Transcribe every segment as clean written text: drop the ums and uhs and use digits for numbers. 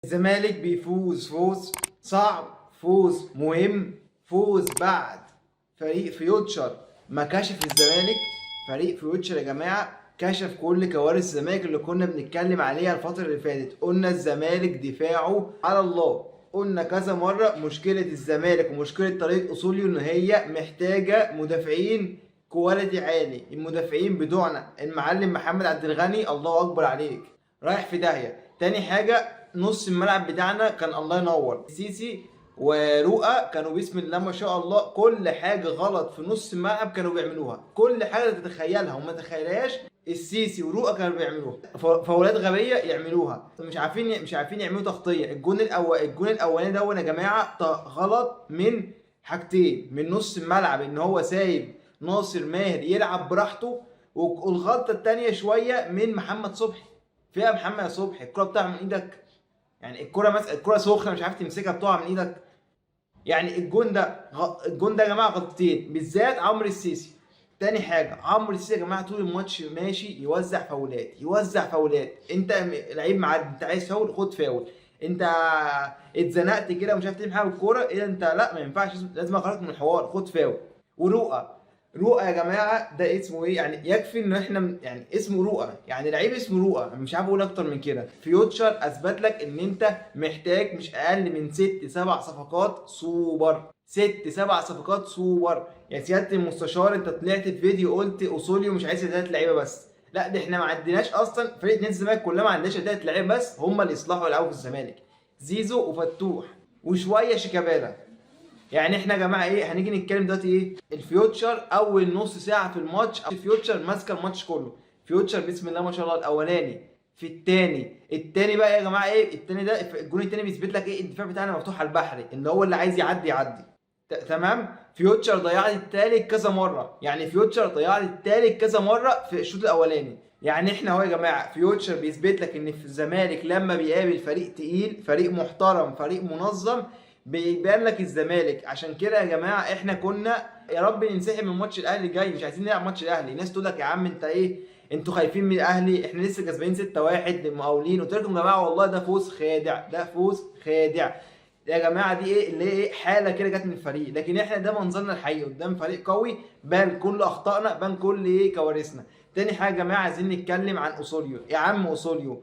الزمالك بيفوز فوز صعب، فوز مهم، فوز بعد فريق فيوتشر ما كشف الزمالك. فريق فيوتشر يا جماعه كشف كل كوارث الزمالك اللي كنا بنتكلم عليها الفتره اللي فاتت. قلنا الزمالك دفاعه على الله، قلنا كذا مره مشكله الزمالك ومشكله طريقه اصوليو ان هي محتاجه مدافعين كواليتي عالي. المدافعين بتوعنا المعلم محمد عبد الغني الله اكبر عليك رايح في داهيه. تاني حاجه نص الملعب بتاعنا كان الله ينور، سيسي ورؤى كانوا بسم الله ما شاء الله كل حاجه غلط في نص الملعب كانوا بيعملوها، كل حاجه تتخيلها وما تتخيلهاش السيسي ورؤى كانوا بيعملوها. فاولات غبيه يعملوها، مش عارفين يعملوا تغطيه. الجون الاولاني ده يا جماعه غلط من حاجتين، من نص الملعب ان هو سايب ناصر ماهر يلعب براحته، والغلطه الثانيه شويه من محمد صبحي. فيها محمد صبحي الكره بتاعها من ايدك، يعني الكره سخنه مش عارف تمسكها بتقع من ايدك. يعني الجون ده يا جماعه غلطتين بالذات عمرو السيسي. تاني حاجه عمرو السيسي يا جماعه طول الماتش ماشي يوزع فاولات. انت لعيب معدي، انت عايز فاول خد فاول، انت اتزنقت كده ومش عارف تعمل حاجه بالكوره، ايه انت لا ما ينفعش، لازم اخرجك من الحوار خد فاول. رؤى يا جماعه ده اسمه ايه؟ يعني يكفي ان احنا يعني اسمه رؤى، يعني لعيب اسمه رؤى، مش عارف اقول اكتر من كده. فيوتشر اثبت لك ان انت محتاج مش اقل من 6 7 صفقات سوبر، 6 7 صفقات سوبر. يا سياده المستشار انت طلعت في فيديو قلت اصوليو مش عايز 3 لعيبه بس، لا ده احنا ما عندناش اصلا فريق نادي الزمالك كلها ما عندناش 3 لعيبه بس هم اللي يصلحوا يلعبوا في الزمالك، زيزو وفتوح وشويه شيكابالا. يعني احنا يا جماعه ايه هنيجي نتكلم دلوقتي ايه؟ الفيوتشر اول نص ساعه في الماتش الفيوتشر ماسكه الماتش كله. فيوتشر بسم الله ما شاء الله الاولاني في التاني بقى يا جماعه ايه؟ التاني ده الجون التاني بيثبت لك ايه؟ الدفاع بتاعنا مفتوح على البحري، ان هو اللي عايز يعدي. تمام. فيوتشر ضيع لي التالت كذا مره، يعني فيوتشر ضيع لي التالت كذا مره في الشوط الاولاني. يعني احنا اهو يا جماعه فيوتشر بيثبت لك ان في الزمالك لما بيقابل فريق تقيل، فريق محترم، فريق منظم، بيبان لك الزمالك. عشان كده يا جماعه احنا كنا يا رب ننسحب من ماتش الاهلي الجاي، مش عايزين نلعب ماتش الاهلي. الناس تقول لك يا عم انت ايه، انتوا خايفين من الاهلي؟ احنا لسه كسبانين 6-1 للمقاولين. قلت لكم يا جماعه والله ده فوز خادع، ده فوز خادع يا جماعه. دي ايه اللي ايه؟ حاله كده جت من الفريق، لكن احنا ده منظرنا الحقيقي قدام فريق قوي، بان كل اخطائنا، بان كل ايه كوارثنا. تاني حاجه يا جماعه عايزين نتكلم عن اصوليو. يا عم اصوليو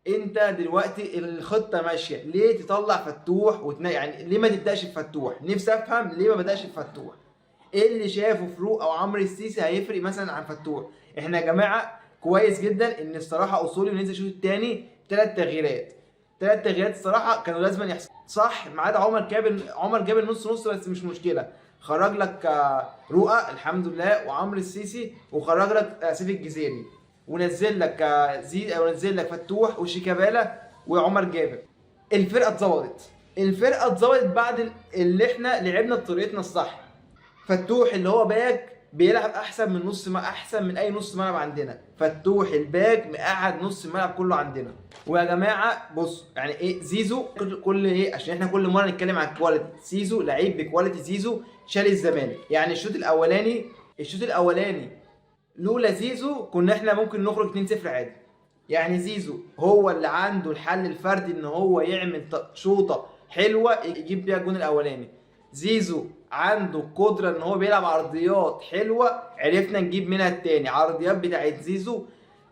انت دلوقتي الخطه ماشيه، ليه تطلع فتوح يعني ليه ما تبداش بفتوح؟ نفسي افهم ليه ما بداش بفتوح. ايه اللي شافه فاروق او عمرو السيسي هيفرق مثلا عن فتوح؟ احنا يا جماعه كويس جدا ان الصراحه اصولي نزل الشوط الثاني 3 تغييرات، 3 تغييرات الصراحه كانوا لازم يحصلوا صح، ما عدا عمر جاب النص بس مش مشكله. خرج لك رؤى الحمد لله وعمرو السيسي، وخرج لك سيف الجزيري، ونزل لك ونزل لك فتوح وشيكابالا وعمر جابر. الفرقه اتظبطت بعد اللي احنا لعبنا بطريقتنا الصح. فتوح اللي هو باك بيلعب احسن من احسن من اي نص ملعب عندنا. فتوح الباك مقعد نص الملعب كله عندنا. ويا جماعه بص يعني ايه زيزو كل ايه، عشان احنا كل مره نتكلم عن كواليتي زيزو، لعيب بكواليتي زيزو شال الزمالك. يعني الشوط الاولاني لولا زيزو كنا احنا ممكن نخرج 2-0 عادي. يعني زيزو هو اللي عنده الحل الفردي ان هو يعمل شوطه حلوه يجيب بيها الجون الاولاني. زيزو عنده قدره ان هو بيلعب عرضيات حلوه عرفنا نجيب منها التاني. عرضيات بتاعت زيزو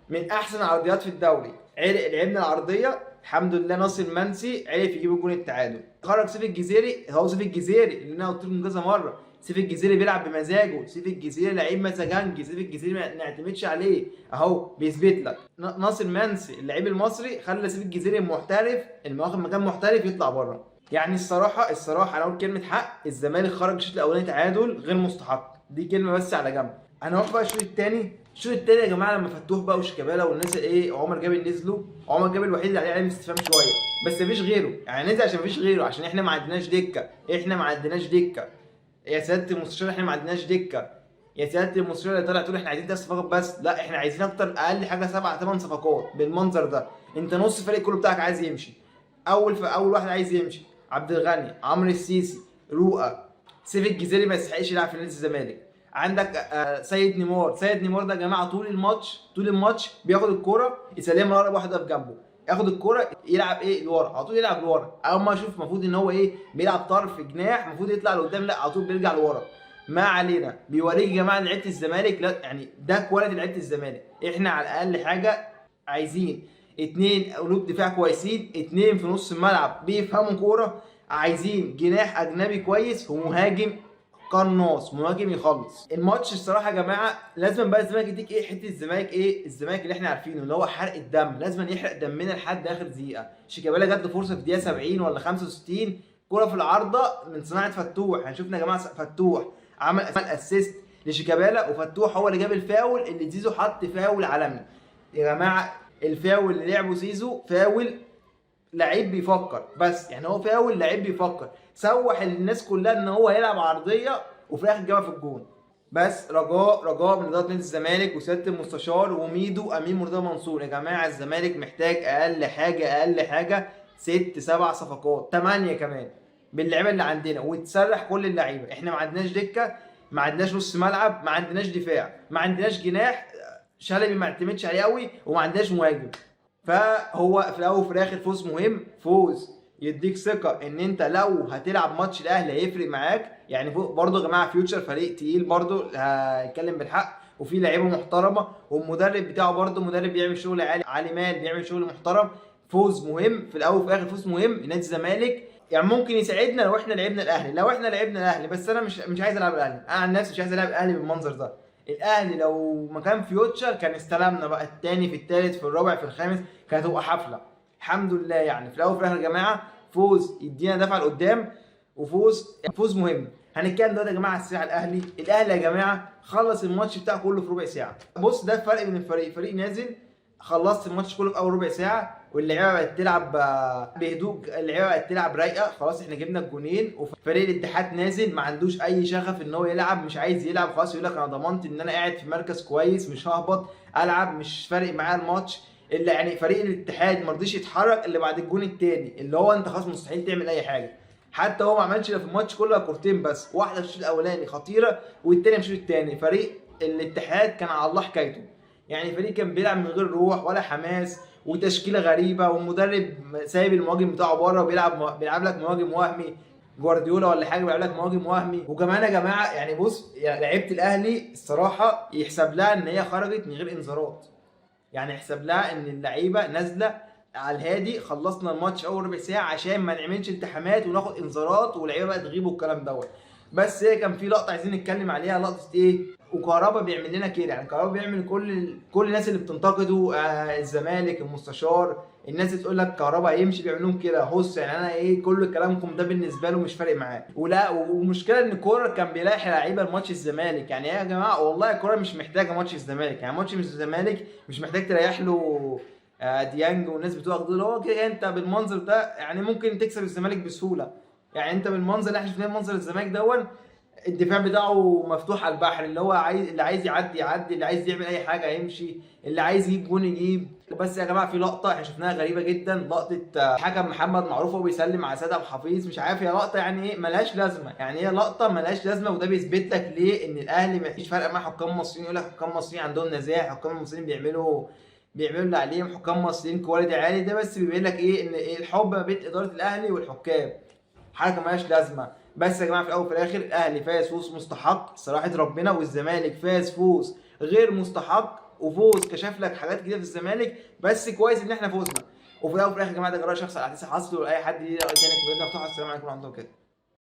من احسن عرضيات في الدوري، لعبنا العرضيه الحمد لله. ناصر منسي عرف يجيب الجون التعادل. خرج سيف الجزيري، هو سيف الجزيري اللي انا قلت لكم كذا مره سيف الجزيري بيلعب بمزاجه، سيف الجزيري لعيب مزاجنجي، سيف الجزيري ما نعتمدش عليه اهو بيثبت لك. ناصر منسي اللعيب المصري خلى سيف الجزيري المحترف اللي واخد مكان محترف يطلع بره. يعني الصراحه انا اقول كلمه حق، الزمالك خرج الشوط الاولاني تعادل غير مستحق، دي كلمه بس على جنب. انا واقف بقى الشوط التاني يا جماعه لما فتوح بقى وشيكابالا والناس ايه عمر جابر نزلوا. عمر جابر الوحيد اللي عليه استفهام شويه، بس مفيش غيره، يعني نزل عشان مفيش غيره، عشان احنا ما عندناش دكه. يا سياده المستشار احنا ما عندناش دكه. يا سياده المستشار اللي طالع تقول احنا عايزين 3 صفقات بس، لا احنا عايزين اكتر، اقل حاجه 7 8 صفقات بالمنظر ده. انت نص الفريق كله بتاعك عايز يمشي. اول واحد عايز يمشي عبد الغني، عمرو السيسي، رؤى، سيف الجزيري ما يستحقش يلعب في نادي الزمالك. عندك سيد نيمار ده يا جماعه طول الماتش بياخد الكوره يسلمها لاقرب واحد واقف جنبه. ياخد الكوره يلعب ايه لورا، على طول يلعب لورا. اول ما اشوف المفروض ان هو ايه بيلعب طرف جناح المفروض يطلع لقدام، لا على طول بيرجع لورا. ما علينا، بيوريك يا جماعه لعيبه الزمالك، لا يعني ده كواليتي لعيبه الزمالك. احنا على الاقل حاجه عايزين 2 قلوب دفاع كويسين، 2 في نص الملعب بيفهموا كوره، عايزين جناح اجنبي كويس ومهاجم قناص، مهاجم يخلص. الماتش الصراحه يا جماعه لازم بقى الزمالك يديك ايه حته الزمالك، ايه الزمالك اللي احنا عارفينه اللي هو حرق الدم، لازم يحرق دمنا لحد اخر دقيقه. شيكابالا جات له فرصه في دقيقه 70 ولا 65 كوره في العارضه من صناعه فتوح. يعني شفنا يا جماعه فتوح عمل اسيست لشيكابالا، وفتوح هو اللي جاب الفاول اللي زيزو حط فاول عالمي. يا جماعه الفاول اللي لعبه زيزو فاول لعيب بيفكر، بس يعني هو فاول لعيب بيفكر، سوح الناس كلها ان هو هيلعب عرضيه وفي الاخر جابها في الجون. بس رجاء من اداره نادي الزمالك وسياده المستشار وميدو امين مرتضى منصور، يا جماعه الزمالك محتاج اقل حاجه 6 7 صفقات 8 كمان باللعيبه اللي عندنا، وتسرح كل اللعيبه. احنا ما عندناش دكه، ما عندناش نص ملعب، ما عندناش دفاع، ما عندناش جناح، شلبي ما اعتمدش عليه قوي، وما عندناش مهاجم. فهو في الاول وفي الاخر فوز مهم، فوز يديك ثقه ان انت لو هتلعب ماتش الاهلي هيفرق معاك. يعني برضه يا جماعه فيوتشر فريق تقيل برضه، هيتكلم بالحق، وفي لعيبه محترمه، والمدرب بتاعه برضه مدرب بيعمل شغل عالي، علي مال بيعمل شغل محترم. فوز مهم في الاول وفي الاخر، فوز مهم لنادي الزمالك. يعني ممكن يساعدنا لو احنا لعبنا الاهلي، بس انا مش عايز العب الاهلي، انا عن نفسي مش عايز العب الاهلي بالمنظر ده. الاهلي لو مكان فيوتشر كان استلمنا بقى الثاني في الثالث في الرابع في الخامس، كانت هتبقى حفله. الحمد لله يعني في الاول وفي الاخر يا جماعه فوز يدينا دفعه لقدام، وفوز مهم. هنتكلم دلوقتي يا جماعه على الساعه الاهلي يا جماعه خلص الماتش بتاعه كله في ربع ساعه. بص ده الفرق بين فريق نازل خلصت الماتش كله في اول ربع ساعه، واللعيبه بقت تلعب بهدوء، اللعيبه بقت تلعب رايقه، خلاص احنا جبنا الجونين. وفريق الاتحاد نازل ما عندوش اي شغف ان هو يلعب، مش عايز يلعب خلاص، يقول لك انا ضمنت ان انا قاعد في مركز كويس مش ههبط، العب مش فارق معايا الماتش. اللي يعني فريق الاتحاد ما رضيش يتحرك اللي بعد الجون الثاني، اللي هو انت خلاص مستحيل تعمل اي حاجه. حتى هو ما عملش في الماتش كله كورتين بس، واحده في الشوط الاولاني خطيره والثانيه في الشوط الثاني. فريق الاتحاد كان على الله حكايته، يعني فريق كان بيلعب من غير روح ولا حماس، وتشكيله غريبه، والمدرب سايب المهاجم بتاعه بره وبيلعب لك مهاجم وهمي، جوارديولا ولا حاجه بيلعب لك مهاجم وهمي. وكمان يا جماعه يعني بص، يعني لعيبه الاهلي الصراحه يحسب لها ان هي خرجت من غير انذارات، يعني يحسب لها ان اللعيبه نازله على الهادي، خلصنا الماتش اول ربع ساعه عشان ما نعملش التحامات وناخد انذارات واللعيبه بقى تغيب والكلام دوت. بس هي كان في لقطه عايزين نتكلم عليها، لقطه ايه؟ وكهربا بيعمل لنا كده، يعني كهربا بيعمل كل الناس اللي بتنتقده الزمالك، المستشار، الناس اللي تقول لك كهربا هيمشي بيعمل لهم كده هص، يعني انا ايه كل كلامكم ده بالنسبه له مش فارق معاه. ولا ومشكله ان الكوره كان بيلاقي لعيبه لماتش الزمالك، يعني يا جماعه والله الكوره مش محتاجه ماتش الزمالك، يعني ماتش الزمالك مش محتاج تريح له ديانج والناس بتوع دول. هو كده انت بالمنظر ده يعني ممكن تكسب الزمالك بسهوله، يعني انت بالمنظر اللي احنا شفناه منظر الزمالك دون، الدفاع بتاعه مفتوح على البحر، اللي هو اللي عايز يعدي، اللي عايز يعمل اي حاجه يمشي، اللي عايز يجيب جون يجيب. بس يا جماعه في لقطه احنا شفناها غريبه جدا، لقطه حكم محمد معروف وهو بيسلم على سيد ابو حفيظ، مش عارف هي لقطه يعني ايه ملهاش لازمه، يعني هي لقطه ملهاش لازمه، وده بيثبت لك ليه ان الاهلي مفيش فرق مع حكام مصريين. يقول لك حكام مصريين عندهم نزاهه، حكام المصريين بيعملوا اللي عليهم، حكام مصريين كواليتي عالي. ده بس بيبين لك ايه ان إيه الحب ما بين اداره الاهلي والحكام، حركه مالهاش لازمه. بس يا جماعه في الاول وفي الاخر الاهلي فاز فوز مستحق صراحه ربنا، والزمالك فاز فوز غير مستحق، وفوز كشف لك حاجات كتير في الزمالك، بس كويس ان احنا فوزنا. وفي الاول وفي الاخر يا جماعه ده قرار شخصي على احداث حصل، واي حد ليه راي تاني كلنا مفتوحه. السلام عليكم ورحمه الله وبركاته.